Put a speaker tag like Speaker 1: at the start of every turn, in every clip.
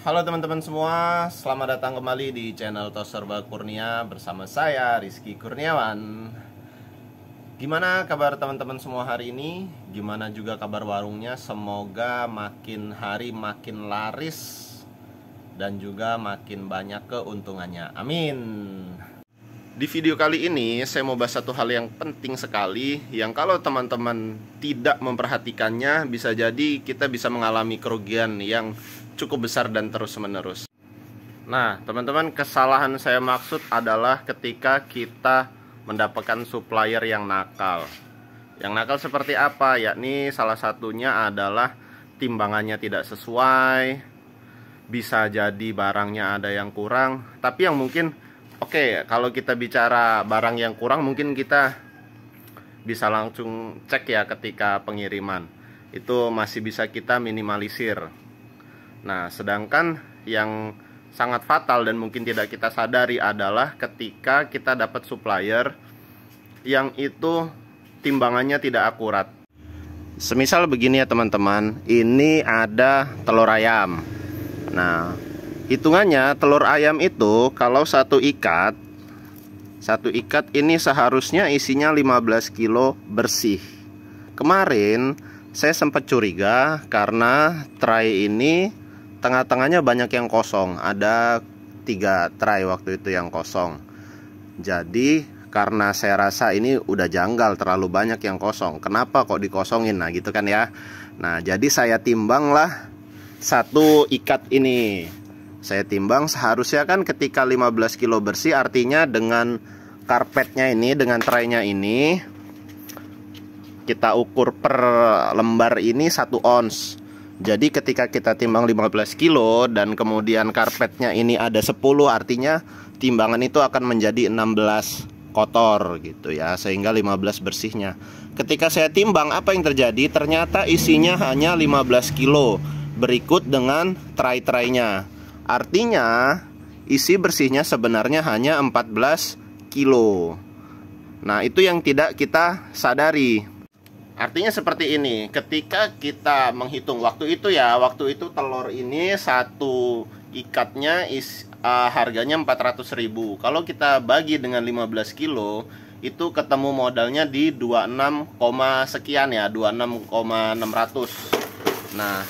Speaker 1: Halo teman-teman semua, selamat datang kembali di channel Tos Serba Kurnia bersama saya Rizky Kurniawan. Gimana kabar teman-teman semua hari ini? Gimana juga kabar warungnya? Semoga makin hari makin laris dan juga makin banyak keuntungannya. Amin. Di video kali ini saya mau bahas satu hal yang penting sekali, yang kalau teman-teman tidak memperhatikannya bisa jadi kita bisa mengalami kerugian yang cukup besar dan terus-menerus. Nah, teman-teman, kesalahan saya maksud adalah ketika kita mendapatkan supplier yang nakal. Yang nakal seperti apa? Yakni salah satunya adalah timbangannya tidak sesuai. Bisa jadi barangnya ada yang kurang. Tapi yang mungkin, kalau kita bicara barang yang kurang, mungkin kita bisa langsung cek ya ketika pengiriman. Itu masih bisa kita minimalisir. Nah, sedangkan yang sangat fatal dan mungkin tidak kita sadari adalah ketika kita dapat supplier yang itu timbangannya tidak akurat. Semisal begini ya teman-teman, ini ada telur ayam. Nah, hitungannya telur ayam itu kalau satu ikat ini seharusnya isinya 15 kilo bersih. Kemarin saya sempat curiga karena tray ini tengah-tengahnya banyak yang kosong. Ada 3 tray waktu itu yang kosong. Jadi karena saya rasa ini udah janggal, terlalu banyak yang kosong. Kenapa kok dikosongin? Nah gitu kan ya. Nah jadi saya timbang lah satu ikat ini. Saya timbang seharusnya kan ketika 15 kilo bersih, artinya dengan karpetnya ini, dengan traynya ini, kita ukur per lembar ini 1 ons. Jadi ketika kita timbang 15 kilo dan kemudian karpetnya ini ada 10, artinya timbangan itu akan menjadi 16 kotor gitu ya, sehingga 15 bersihnya. Ketika saya timbang, apa yang terjadi? Ternyata isinya hanya 15 kilo berikut dengan tray-traynya. Artinya isi bersihnya sebenarnya hanya 14 kilo. Nah, itu yang tidak kita sadari. Artinya seperti ini, ketika kita menghitung waktu itu telur ini satu ikatnya harganya 400.000. Kalau kita bagi dengan 15 kilo, itu ketemu modalnya di 26, sekian ya, 26,600. Nah,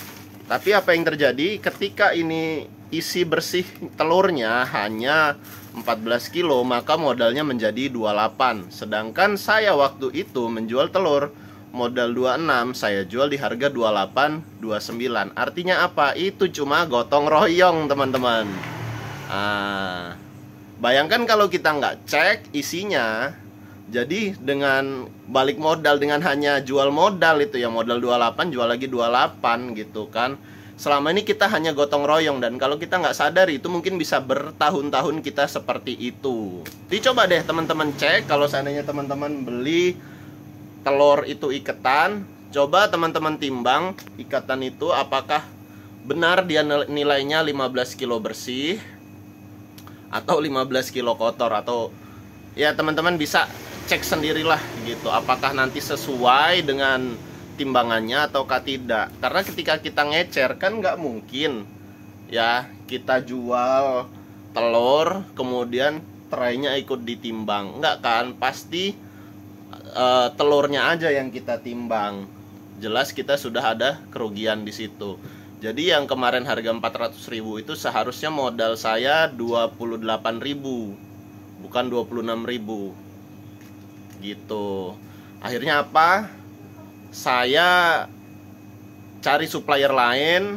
Speaker 1: tapi apa yang terjadi ketika ini isi bersih telurnya hanya 14 kilo, maka modalnya menjadi 28. Sedangkan saya waktu itu menjual telur modal 26, saya jual di harga 28, 29. Artinya apa? Itu cuma gotong royong teman-teman. Bayangkan kalau kita nggak cek isinya. Jadi dengan balik modal, dengan hanya jual modal itu ya, modal 28 jual lagi 28 gitu kan. Selama ini kita hanya gotong royong, dan kalau kita nggak sadar itu mungkin bisa bertahun-tahun kita seperti itu. Dicoba deh teman-teman cek, kalau seandainya teman-teman beli telur itu ikatan, coba teman-teman timbang ikatan itu apakah benar dia nilainya 15 kilo bersih atau 15 kilo kotor, atau ya teman-teman bisa cek sendirilah gitu, apakah nanti sesuai dengan timbangannya ataukah tidak. Karena ketika kita ngecer kan nggak mungkin ya kita jual telur kemudian traynya ikut ditimbang, nggak kan, pasti telurnya aja yang kita timbang. Jelas kita sudah ada kerugian di situ. Jadi yang kemarin harga 400.000 itu seharusnya modal saya 28.000, bukan 26.000 gitu. Akhirnya apa? Saya cari supplier lain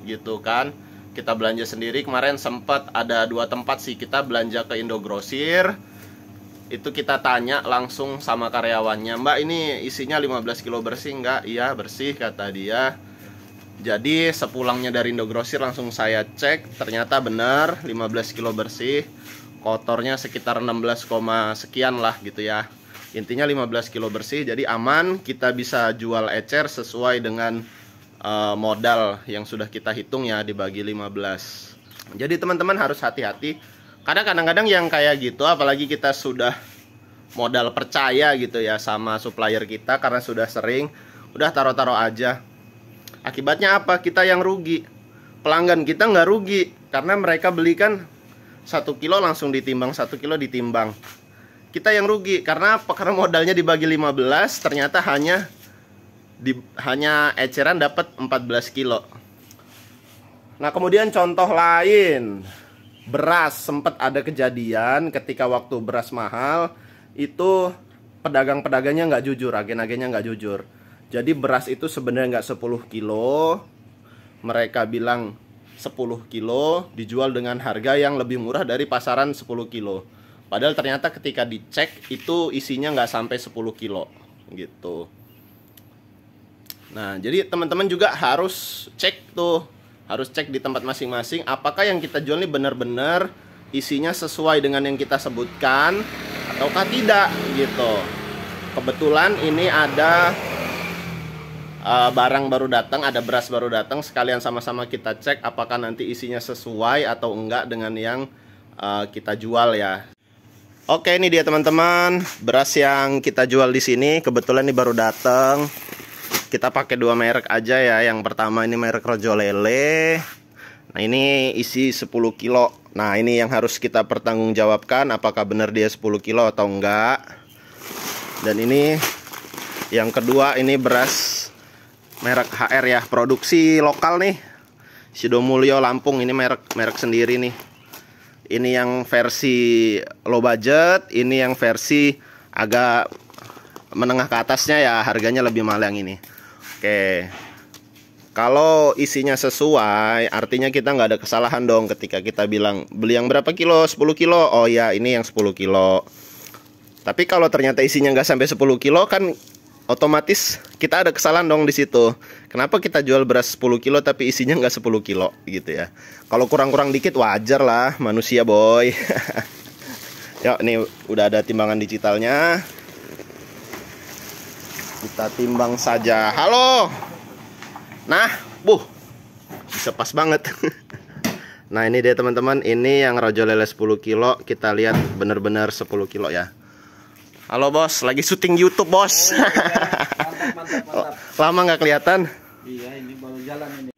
Speaker 1: gitu kan. Kita belanja sendiri. Kemarin sempat ada 2 tempat sih kita belanja ke Indogrosir. Itu kita tanya langsung sama karyawannya, "Mbak, ini isinya 15 kilo bersih nggak?" "Iya bersih," kata dia. Jadi sepulangnya dari Indogrosir langsung saya cek, ternyata benar 15 kilo bersih. Kotornya sekitar 16, sekian lah gitu ya. Intinya 15 kilo bersih, jadi aman. Kita bisa jual ecer sesuai dengan modal yang sudah kita hitung ya, dibagi 15. Jadi teman-teman harus hati-hati. Karena kadang-kadang yang kayak gitu, apalagi kita sudah modal percaya gitu ya sama supplier kita, karena sudah sering, udah taruh-taruh aja. Akibatnya apa? Kita yang rugi. pelanggan kita nggak rugi karena mereka belikan 1 kilo langsung ditimbang, 1 kilo ditimbang. Kita yang rugi karena apa? Karena modalnya dibagi 15, ternyata hanya eceran dapat 14 kilo. Nah, kemudian contoh lain, beras. Sempat ada kejadian ketika waktu beras mahal, itu pedagang-pedagangnya nggak jujur, agen-agennya nggak jujur. Jadi beras itu sebenarnya nggak 10 kilo. Mereka bilang 10 kilo dijual dengan harga yang lebih murah dari pasaran 10 kilo. Padahal ternyata ketika dicek itu isinya nggak sampai 10 kilo gitu. Nah, jadi teman-teman juga harus cek tuh. Harus cek di tempat masing-masing apakah yang kita jual ini benar-benar isinya sesuai dengan yang kita sebutkan ataukah tidak gitu. Kebetulan ini ada barang baru datang, ada beras baru datang, sekalian sama-sama kita cek apakah nanti isinya sesuai atau enggak dengan yang kita jual ya. Oke, ini dia teman-teman, beras yang kita jual di sini. Kebetulan ini baru datang. Kita pakai 2 merek aja ya. Yang pertama ini merek Rojo Lele. Nah, ini isi 10 kilo. Nah, ini yang harus kita pertanggungjawabkan apakah benar dia 10 kilo atau enggak. Dan ini yang kedua, ini beras merek HR ya, produksi lokal nih, Sidomulyo Lampung. Ini merek sendiri nih. Ini yang versi low budget, ini yang versi agak menengah ke atasnya ya, harganya lebih mahal yang ini. Oke, kalau isinya sesuai, artinya kita nggak ada kesalahan dong ketika kita bilang beli yang berapa kilo, 10 kilo. Oh ya, ini yang 10 kilo. Tapi kalau ternyata isinya nggak sampai 10 kilo kan otomatis kita ada kesalahan dong di situ. Kenapa kita jual beras 10 kilo tapi isinya nggak 10 kilo gitu ya. Kalau kurang-kurang dikit wajar lah, manusia boy. Yuk, ini udah ada timbangan digitalnya. Kita timbang saja. Halo. Nah, bisa pas banget. Nah, ini dia teman-teman, ini yang Rojo Lele 10 kilo. Kita lihat bener-bener 10 kilo ya. Halo bos, lagi syuting YouTube bos.
Speaker 2: Oh, iya. Mantap.
Speaker 1: Lama nggak kelihatan?
Speaker 2: Iya, ini baru jalan ini.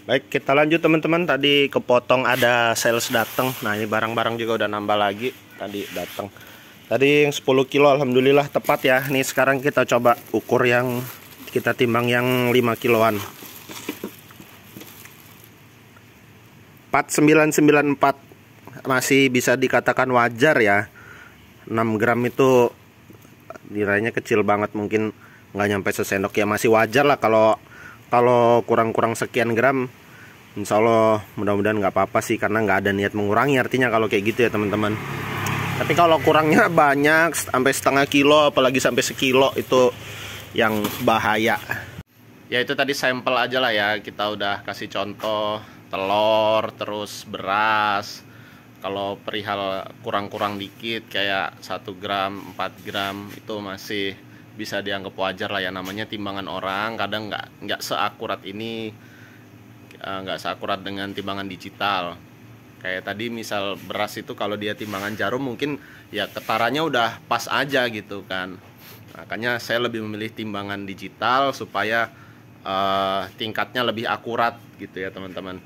Speaker 1: Baik, kita lanjut teman-teman. Tadi kepotong ada sales datang. Nah, ini barang-barang juga udah nambah lagi. Tadi datang. Tadi yang 10 kilo, alhamdulillah tepat ya. Nih sekarang kita coba ukur yang kita timbang yang 5 kiloan. 4994 masih bisa dikatakan wajar ya. 6 gram itu nilainya kecil banget, mungkin nggak nyampe sesendok ya, masih wajar lah. Kalau kurang-kurang sekian gram, insya Allah mudah-mudahan nggak apa-apa sih, karena nggak ada niat mengurangi artinya kalau kayak gitu ya teman-teman. Tapi kalau kurangnya banyak sampai setengah kilo, apalagi sampai sekilo, itu yang bahaya. Ya itu tadi sampel aja lah ya, kita udah kasih contoh telur, terus beras. Kalau perihal kurang-kurang dikit kayak 1 gram, 4 gram itu masih bisa dianggap wajar lah ya, namanya timbangan orang. Kadang nggak seakurat ini, nggak seakurat dengan timbangan digital. Kayak tadi misal beras itu kalau dia timbangan jarum mungkin ya ketarannya udah pas aja gitu kan. Makanya saya lebih memilih timbangan digital supaya tingkatnya lebih akurat gitu ya teman-teman.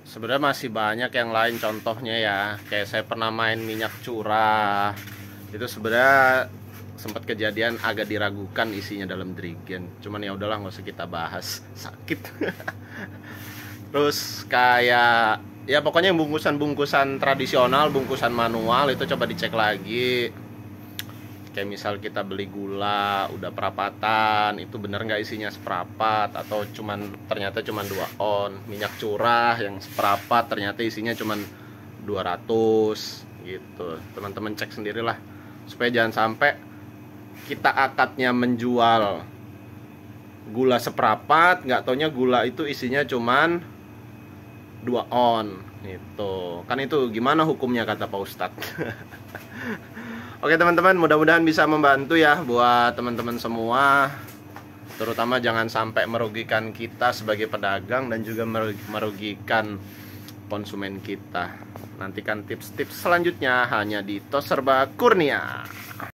Speaker 1: Sebenarnya masih banyak yang lain contohnya ya, kayak saya pernah main minyak curah. Itu sebenarnya sempat kejadian agak diragukan isinya dalam Drigen. Cuman ya udahlah, nggak usah kita bahas, sakit. Terus kayak ya pokoknya yang bungkusan-bungkusan tradisional, bungkusan manual itu coba dicek lagi. Kayak misal kita beli gula udah perapatan, itu bener nggak isinya seperapat atau ternyata cuman 2 on. Minyak curah yang seperapat ternyata isinya cuman 200 gitu. Teman-teman cek sendirilah supaya jangan sampai kita akadnya menjual gula seperapat, nggak taunya gula itu isinya cuman 2 on gitu. Kan itu gimana hukumnya kata Pak Ustadz. Oke teman-teman, mudah-mudahan bisa membantu ya buat teman-teman semua. Terutama jangan sampai merugikan kita sebagai pedagang dan juga merugikan konsumen kita. Nantikan tips-tips selanjutnya hanya di Tos Serba Kurnia.